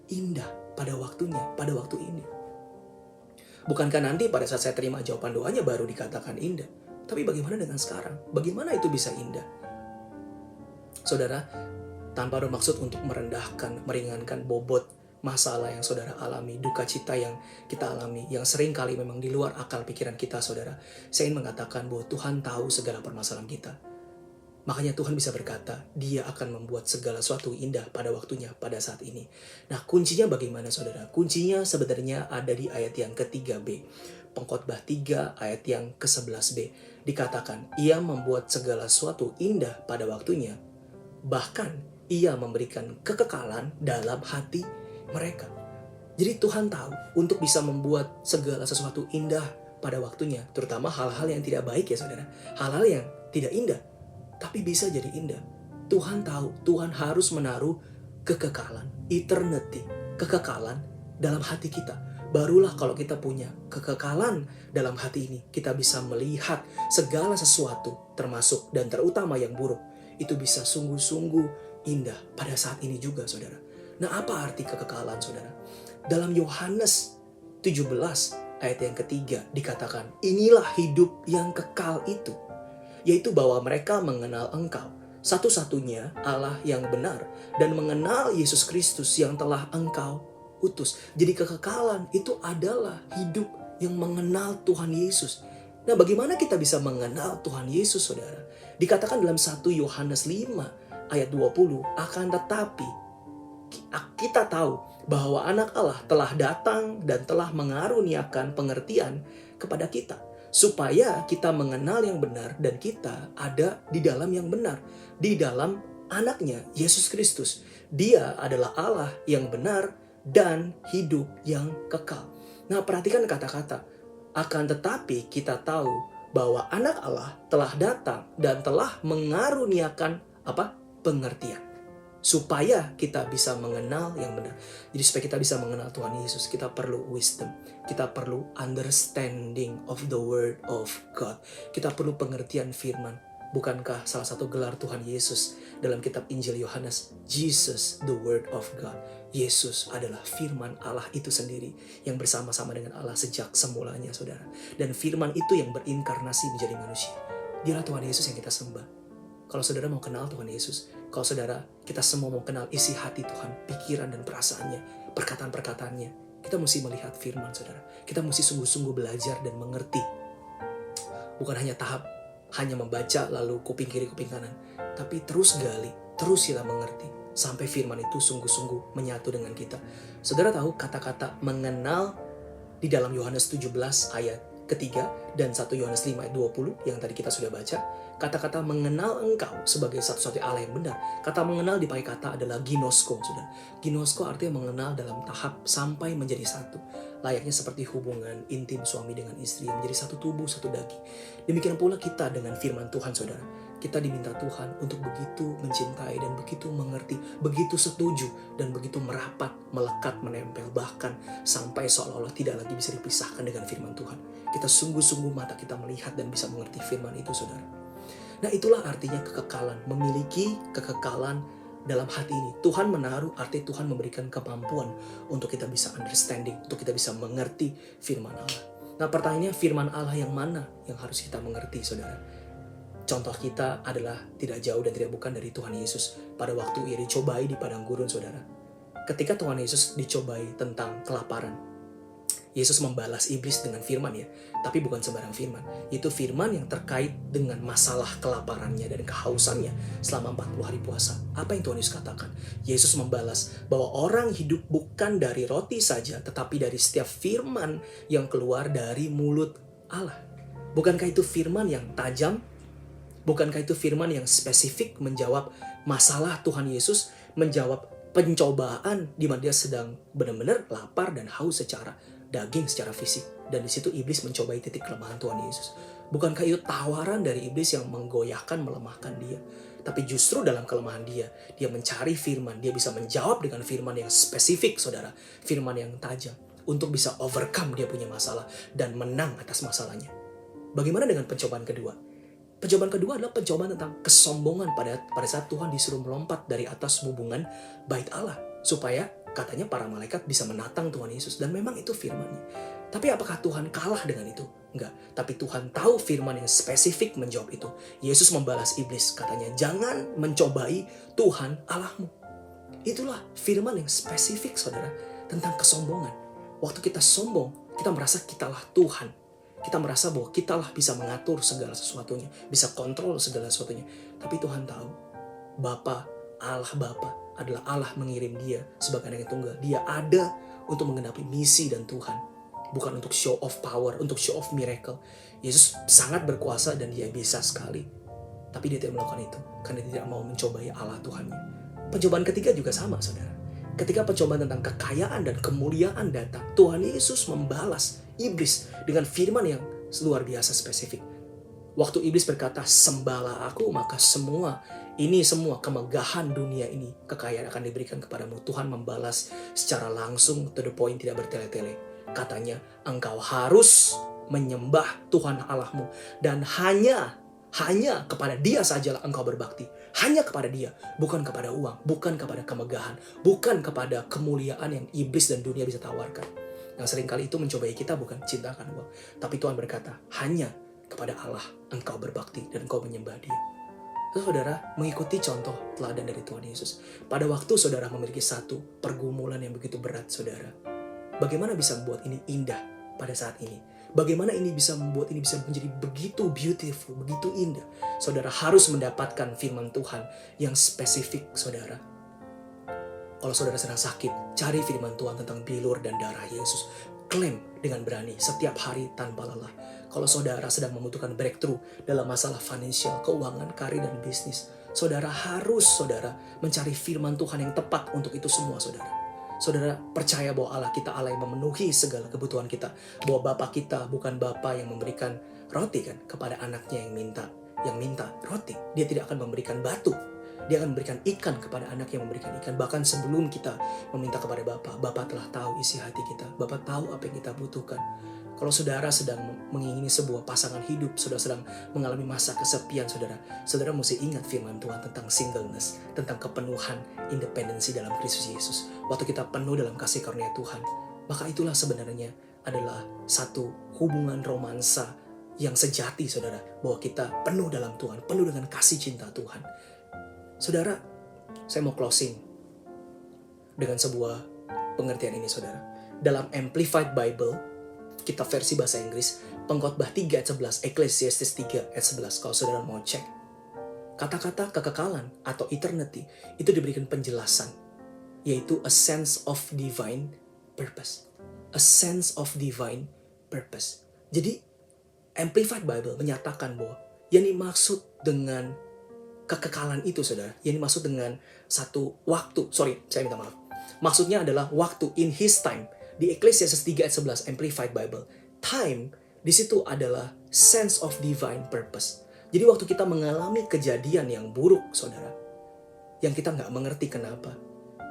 indah pada waktunya, pada waktu ini? Bukankah nanti pada saat saya terima jawaban doanya baru dikatakan indah? Tapi bagaimana dengan sekarang? Bagaimana itu bisa indah? Saudara, tanpa bermaksud untuk merendahkan, meringankan bobot masalah yang saudara alami, duka cita yang kita alami, yang sering kali memang di luar akal pikiran kita, saudara. Saya ingin mengatakan bahwa Tuhan tahu segala permasalahan kita. Makanya Tuhan bisa berkata, Dia akan membuat segala sesuatu indah pada waktunya, pada saat ini. Nah, kuncinya bagaimana, saudara? Kuncinya sebenarnya ada di ayat yang ke-3b. Pengkhotbah 3 ayat yang ke-11b. Dikatakan, Ia membuat segala sesuatu indah pada waktunya. Bahkan, Ia memberikan kekekalan dalam hati mereka. Jadi Tuhan tahu untuk bisa membuat segala sesuatu indah pada waktunya. Terutama hal-hal yang tidak baik ya, saudara. Hal-hal yang tidak indah. Tapi bisa jadi indah. Tuhan tahu, Tuhan harus menaruh kekekalan, eternity, kekekalan dalam hati kita. Barulah kalau kita punya kekekalan dalam hati ini, kita bisa melihat segala sesuatu, termasuk dan terutama yang buruk, itu bisa sungguh-sungguh indah pada saat ini juga, saudara. Nah, apa arti kekekalan, saudara? Dalam Yohanes 17 ayat yang ketiga dikatakan, inilah hidup yang kekal itu, yaitu bahwa mereka mengenal Engkau, satu-satunya Allah yang benar, dan mengenal Yesus Kristus yang telah Engkau utus. Jadi kekekalan itu adalah hidup yang mengenal Tuhan Yesus. Nah, bagaimana kita bisa mengenal Tuhan Yesus, saudara? Dikatakan dalam 1 Yohanes 5 ayat 20, akan tetapi kita tahu bahwa anak Allah telah datang dan telah mengaruniakan pengertian kepada kita, supaya kita mengenal yang benar dan kita ada di dalam yang benar, di dalam anaknya Yesus Kristus. Dia adalah Allah yang benar dan hidup yang kekal. Nah, perhatikan kata-kata, akan tetapi kita tahu bahwa anak Allah telah datang dan telah mengaruniakan pengertian, supaya kita bisa mengenal yang benar. Jadi supaya kita bisa mengenal Tuhan Yesus, kita perlu wisdom. Kita perlu understanding of the word of God. Kita perlu pengertian firman. Bukankah salah satu gelar Tuhan Yesus dalam kitab Injil Yohanes, Jesus the word of God. Yesus adalah firman Allah itu sendiri yang bersama-sama dengan Allah sejak semulanya, saudara. Dan firman itu yang berinkarnasi menjadi manusia. Dialah Tuhan Yesus yang kita sembah. Kalau saudara mau kenal Tuhan Yesus, kalau saudara, kita semua mau kenal isi hati Tuhan, pikiran dan perasaannya, perkataan-perkataannya, kita mesti melihat firman, saudara. Kita mesti sungguh-sungguh belajar dan mengerti. Bukan hanya tahap, hanya membaca lalu kuping kiri, kuping kanan. Tapi terus gali, terus kita mengerti. Sampai firman itu sungguh-sungguh menyatu dengan kita. Saudara tahu kata-kata mengenal di dalam Yohanes 17 ayat ketiga dan 1 Yohanes 5 ayat 20 yang tadi kita sudah baca. Kata-kata mengenal Engkau sebagai satu-satunya Allah yang benar. Kata mengenal dipakai kata adalah ginosko, saudara. Ginosko artinya mengenal dalam tahap sampai menjadi satu. Layaknya seperti hubungan intim suami dengan istri yang menjadi satu tubuh, satu daging. Demikian pula kita dengan firman Tuhan, saudara. Kita diminta Tuhan untuk begitu mencintai dan begitu mengerti, begitu setuju dan begitu merapat, melekat, menempel, bahkan sampai seolah-olah tidak lagi bisa dipisahkan dengan firman Tuhan. Kita sungguh-sungguh mata kita melihat dan bisa mengerti firman itu, saudara. Nah, itulah artinya kekekalan, memiliki kekekalan dalam hati ini. Tuhan menaruh, arti Tuhan memberikan kemampuan untuk kita bisa understanding, untuk kita bisa mengerti firman Allah. Nah, pertanyaannya firman Allah yang mana yang harus kita mengerti, saudara? Contoh kita adalah tidak jauh dan tidak bukan dari Tuhan Yesus pada waktu Ia dicobai di padang gurun, saudara. Ketika Tuhan Yesus dicobai tentang kelaparan, Yesus membalas iblis dengan firman ya. Tapi bukan sembarang firman. Itu firman yang terkait dengan masalah kelaparannya dan kehausannya selama 40 hari puasa. Apa yang Tuhan Yesus katakan? Yesus membalas bahwa orang hidup bukan dari roti saja, tetapi dari setiap firman yang keluar dari mulut Allah. Bukankah itu firman yang tajam? Bukankah itu firman yang spesifik menjawab masalah Tuhan Yesus, menjawab pencobaan di mana dia sedang benar-benar lapar dan haus secara daging, secara fisik. Dan di situ iblis mencobai titik kelemahan Tuhan Yesus. Bukankah itu tawaran dari iblis yang menggoyahkan, melemahkan dia? Tapi justru dalam kelemahan dia mencari firman, dia bisa menjawab dengan firman yang spesifik, saudara. Firman yang tajam untuk bisa overcome dia punya masalah dan menang atas masalahnya. Bagaimana dengan pencobaan kedua? Pencobaan kedua adalah pencobaan tentang kesombongan pada saat Tuhan disuruh melompat dari atas hubungan bait Allah. Supaya katanya para malaikat bisa menatang Tuhan Yesus. Dan memang itu firman-Nya. Tapi apakah Tuhan kalah dengan itu? Enggak. Tapi Tuhan tahu firman yang spesifik menjawab itu. Yesus membalas iblis. Katanya, jangan mencobai Tuhan Allahmu. Itulah firman yang spesifik, saudara. Tentang kesombongan. Waktu kita sombong, kita merasa kitalah Tuhan. Kita merasa bahwa kitalah bisa mengatur segala sesuatunya. Bisa kontrol segala sesuatunya. Tapi Tuhan tahu. Allah Bapa adalah Allah mengirim dia sebagai anak yang tunggal. Dia ada untuk menggenapi misi dan Tuhan. Bukan untuk show of power, untuk show of miracle. Yesus sangat berkuasa dan dia bisa sekali. Tapi dia tidak melakukan itu. Karena dia tidak mau mencobai Allah Tuhannya. Pencobaan ketiga juga sama, saudara. Ketika pencobaan tentang kekayaan dan kemuliaan datang, Tuhan Yesus membalas iblis dengan firman yang luar biasa spesifik. Waktu iblis berkata, sembahlah aku, maka semua kemegahan dunia ini, kekayaan akan diberikan kepadamu. Tuhan membalas secara langsung, to the point, tidak bertele-tele. Katanya, engkau harus menyembah Tuhan Allahmu. Dan hanya kepada dia sajalah engkau berbakti. Hanya kepada dia, bukan kepada uang, bukan kepada kemegahan, bukan kepada kemuliaan yang iblis dan dunia bisa tawarkan. Yang seringkali itu mencobai kita bukan cinta akan uang. Tapi Tuhan berkata, hanya kepada Allah engkau berbakti dan engkau menyembah dia. Saudara, mengikuti contoh teladan dari Tuhan Yesus. Pada waktu saudara memiliki satu pergumulan yang begitu berat, saudara, bagaimana bisa membuat ini indah pada saat ini? Bagaimana ini bisa membuat ini bisa menjadi begitu beautiful, begitu indah? Saudara harus mendapatkan firman Tuhan yang spesifik, saudara. Kalau saudara sedang sakit, cari firman Tuhan tentang bilur dan darah Yesus. Klaim dengan berani setiap hari tanpa lelah. Kalau saudara sedang membutuhkan breakthrough dalam masalah financial, keuangan, karir, dan bisnis, saudara harus mencari firman Tuhan yang tepat untuk itu semua, saudara. Saudara percaya bahwa Allah kita Allah yang memenuhi segala kebutuhan kita. Bahwa Bapa kita bukan Bapa yang memberikan roti kan kepada anaknya yang minta roti. Dia tidak akan memberikan batu. Dia akan memberikan ikan kepada anak yang memberikan ikan. Bahkan sebelum kita meminta kepada Bapa, Bapa telah tahu isi hati kita. Bapa tahu apa yang kita butuhkan. Kalau saudara sedang mengingini sebuah pasangan hidup, saudara sedang mengalami masa kesepian, saudara mesti ingat firman Tuhan tentang singleness, tentang kepenuhan independensi dalam Kristus Yesus. Waktu kita penuh dalam kasih karunia Tuhan, maka itulah sebenarnya adalah satu hubungan romansa yang sejati, saudara, bahwa kita penuh dalam Tuhan, penuh dengan kasih cinta Tuhan. Saudara, saya mau closing dengan sebuah pengertian ini, saudara. Dalam Amplified Bible, kita versi bahasa Inggris, Pengkhotbah 3 ayat 11, Ecclesiastes 3 ayat 11, kalau saudara mau cek. Kata-kata kekekalan atau eternity itu diberikan penjelasan, yaitu a sense of divine purpose. A sense of divine purpose. Jadi, Amplified Bible menyatakan bahwa yang dimaksud dengan kekekalan itu, saudara, yang dimaksud dengan satu waktu, saya minta maaf. Maksudnya adalah waktu, in his time. Di Ecclesiastes 3 ayat 11 Amplified Bible, time di situ adalah sense of divine purpose. Jadi waktu kita mengalami kejadian yang buruk, saudara, yang kita nggak mengerti kenapa,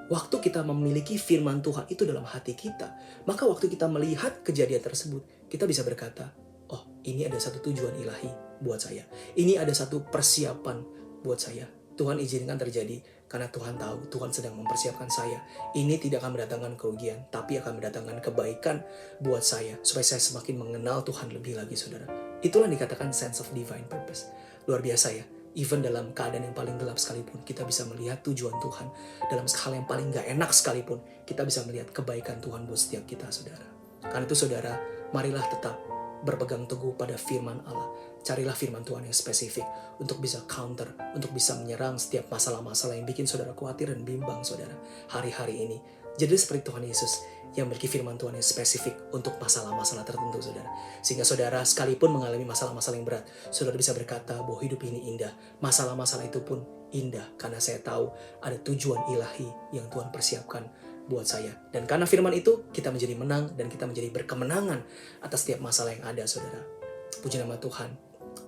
waktu kita memiliki firman Tuhan itu dalam hati kita, maka waktu kita melihat kejadian tersebut, kita bisa berkata, oh, ini ada satu tujuan ilahi buat saya. Ini ada satu persiapan buat saya. Tuhan izinkan terjadi karena Tuhan tahu Tuhan sedang mempersiapkan saya. Ini tidak akan mendatangkan kerugian, tapi akan mendatangkan kebaikan buat saya, supaya saya semakin mengenal Tuhan lebih lagi, saudara. Itulah yang dikatakan sense of divine purpose. Luar biasa ya. Even dalam keadaan yang paling gelap sekalipun, kita bisa melihat tujuan Tuhan. Dalam hal yang paling gak enak sekalipun, kita bisa melihat kebaikan Tuhan buat setiap kita, saudara. Karena itu saudara, marilah tetap berpegang teguh pada firman Allah. Carilah firman Tuhan yang spesifik untuk bisa counter, untuk bisa menyerang setiap masalah-masalah yang bikin saudara khawatir dan bimbang saudara hari-hari ini. Jadi seperti Tuhan Yesus yang memiliki firman Tuhan yang spesifik untuk masalah-masalah tertentu saudara. Sehingga saudara sekalipun mengalami masalah-masalah yang berat, saudara bisa berkata bahwa hidup ini indah. Masalah-masalah itu pun indah karena saya tahu ada tujuan ilahi yang Tuhan persiapkan buat saya. Dan karena firman itu, kita menjadi menang dan kita menjadi berkemenangan atas setiap masalah yang ada saudara. Puji nama Tuhan.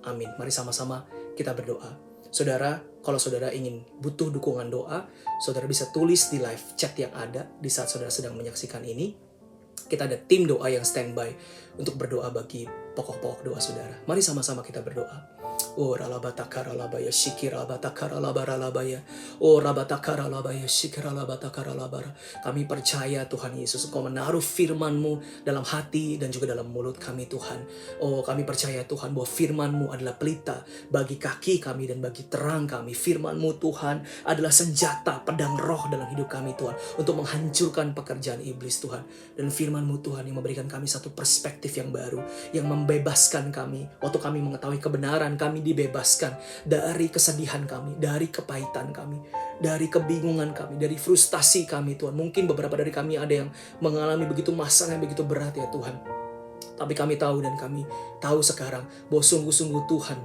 Amin. Mari sama-sama kita berdoa. Saudara, kalau saudara ingin butuh dukungan doa, saudara bisa tulis di live chat yang ada di saat saudara sedang menyaksikan ini. Kita ada tim doa yang standby untuk berdoa bagi pokok-pokok doa saudara. Mari sama-sama kita berdoa. Oh ralabatakara labaya shikira batakara labara labaya. Oh rabatakara labaya shikira labatakara labara. Kami percaya Tuhan Yesus, Engkau menaruh firman-Mu dalam hati dan juga dalam mulut kami Tuhan. Oh kami percaya Tuhan bahwa firman-Mu adalah pelita bagi kaki kami dan bagi terang kami. Firman-Mu Tuhan adalah senjata pedang roh dalam hidup kami Tuhan, untuk menghancurkan pekerjaan iblis Tuhan. Dan firman-Mu Tuhan yang memberikan kami satu perspektif yang baru, yang membebaskan kami. Waktu kami mengetahui kebenaran, kami dibebaskan dari kesedihan kami, dari kepahitan kami, dari kebingungan kami, dari frustasi kami Tuhan. Mungkin beberapa dari kami ada yang mengalami begitu masalah yang begitu berat ya Tuhan. Tapi kami tahu dan kami tahu sekarang bahwa sungguh-sungguh Tuhan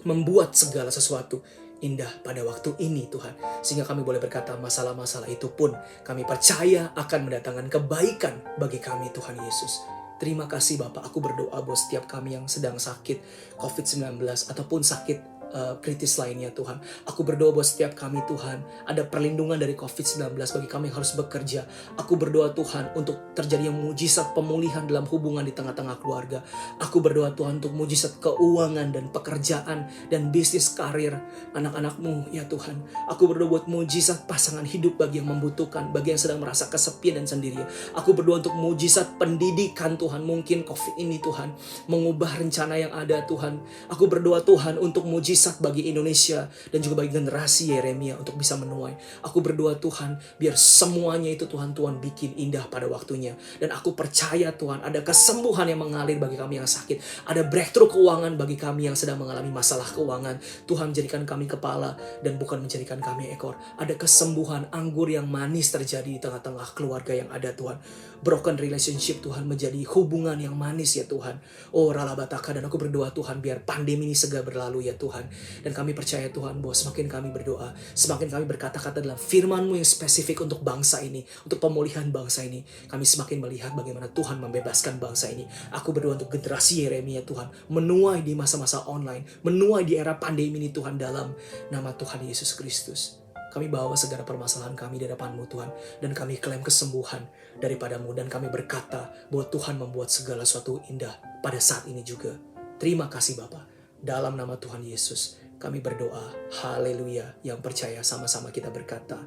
membuat segala sesuatu indah pada waktu ini Tuhan. Sehingga kami boleh berkata masalah-masalah itu pun kami percaya akan mendatangkan kebaikan bagi kami Tuhan Yesus. Terima kasih Bapak, aku berdoa buat setiap kami yang sedang sakit COVID-19 ataupun sakit kritis lainnya Tuhan. Aku berdoa buat setiap kami Tuhan, ada perlindungan dari COVID-19 bagi kami yang harus bekerja. Aku berdoa Tuhan untuk terjadi mujizat pemulihan dalam hubungan di tengah-tengah keluarga. Aku berdoa Tuhan untuk mujizat keuangan dan pekerjaan dan bisnis karir anak-anak-Mu ya Tuhan. Aku berdoa buat mujizat pasangan hidup bagi yang membutuhkan, bagi yang sedang merasa kesepian dan sendirian. Aku berdoa untuk mujizat pendidikan Tuhan. Mungkin COVID ini Tuhan mengubah rencana yang ada Tuhan. Aku berdoa Tuhan untuk mujizat bagi Indonesia dan juga bagi generasi Yeremia untuk bisa menuai. Aku berdoa Tuhan biar semuanya itu Tuhan bikin indah pada waktunya. Dan aku percaya Tuhan ada kesembuhan yang mengalir bagi kami yang sakit. Ada breakthrough keuangan bagi kami yang sedang mengalami masalah keuangan. Tuhan menjadikan kami kepala dan bukan menjadikan kami ekor. Ada kesembuhan, anggur yang manis terjadi di tengah-tengah keluarga yang ada Tuhan. Broken relationship Tuhan menjadi hubungan yang manis ya Tuhan. Oh ralabataka, dan aku berdoa Tuhan biar pandemi ini segera berlalu ya Tuhan. Dan kami percaya Tuhan bahwa semakin kami berdoa, semakin kami berkata-kata dalam firman-Mu yang spesifik untuk bangsa ini, untuk pemulihan bangsa ini, kami semakin melihat bagaimana Tuhan membebaskan bangsa ini. Aku berdoa untuk generasi Yeremia Tuhan, menuai di masa-masa online, menuai di era pandemi ini Tuhan, dalam nama Tuhan Yesus Kristus. Kami bawa segala permasalahan kami di hadapan-Mu Tuhan, dan kami klaim kesembuhan daripada-Mu, dan kami berkata bahwa Tuhan membuat segala sesuatu indah pada saat ini juga. Terima kasih Bapa. Dalam nama Tuhan Yesus kami berdoa. Haleluya. Yang percaya sama-sama kita berkata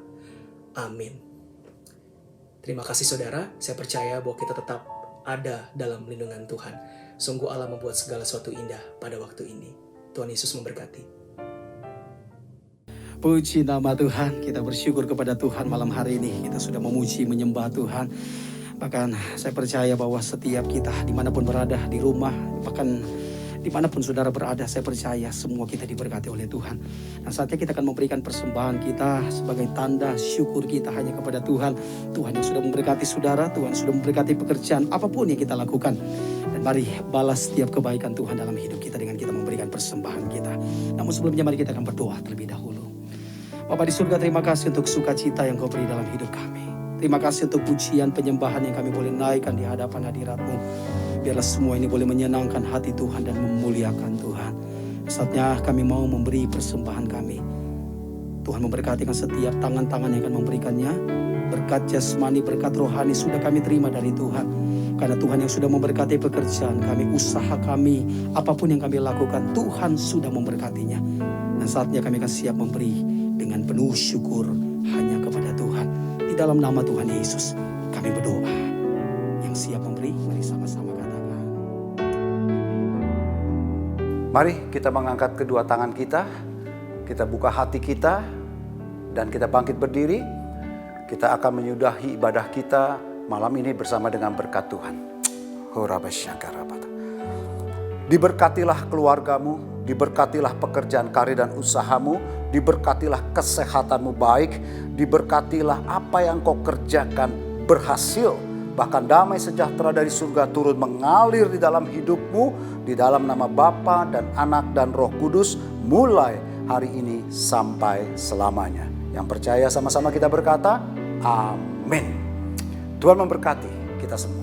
amin. Terima kasih saudara. Saya percaya bahwa kita tetap ada dalam lindungan Tuhan. Sungguh Allah membuat segala sesuatu indah pada waktu ini. Tuhan Yesus memberkati. Puji nama Tuhan, kita bersyukur kepada Tuhan malam hari ini. Kita sudah memuji, menyembah Tuhan. Bahkan saya percaya bahwa setiap kita dimanapun berada, di rumah, bahkan dimanapun saudara berada, saya percaya semua kita diberkati oleh Tuhan. Nah saatnya kita akan memberikan persembahan kita sebagai tanda syukur kita hanya kepada Tuhan. Tuhan yang sudah memberkati saudara, Tuhan sudah memberkati pekerjaan apapun yang kita lakukan. Dan mari balas setiap kebaikan Tuhan dalam hidup kita dengan kita memberikan persembahan kita. Namun sebelumnya mari kita akan berdoa terlebih dahulu. Bapa di surga, terima kasih untuk sukacita yang Kau beri dalam hidup kami. Terima kasih untuk pujian penyembahan yang kami boleh naikkan di hadapan hadirat-Mu. Biarlah semua ini boleh menyenangkan hati Tuhan dan memuliakan Tuhan. Saatnya kami mau memberi persembahan kami. Tuhan memberkatikan setiap tangan-tangan yang akan memberikannya. Berkat jasmani, berkat rohani sudah kami terima dari Tuhan. Karena Tuhan yang sudah memberkati pekerjaan kami, usaha kami, apapun yang kami lakukan, Tuhan sudah memberkatinya. Dan saatnya kami akan siap memberi dengan penuh syukur hanya kepada Tuhan. Di dalam nama Tuhan Yesus kami berdoa. Yang siap memberi, mari sama-sama katakan. Mari kita mengangkat kedua tangan kita. Kita buka hati kita. Dan kita bangkit berdiri. Kita akan menyudahi ibadah kita malam ini bersama dengan berkat Tuhan. Horabasyakarabata. Diberkatilah keluargamu, diberkatilah pekerjaan karir dan usahamu, diberkatilah kesehatanmu baik, diberkatilah apa yang kau kerjakan berhasil. Bahkan damai sejahtera dari surga turun mengalir di dalam hidupmu, di dalam nama Bapa dan Anak dan Roh Kudus, mulai hari ini sampai selamanya. Yang percaya sama-sama kita berkata, amin. Tuhan memberkati kita semua.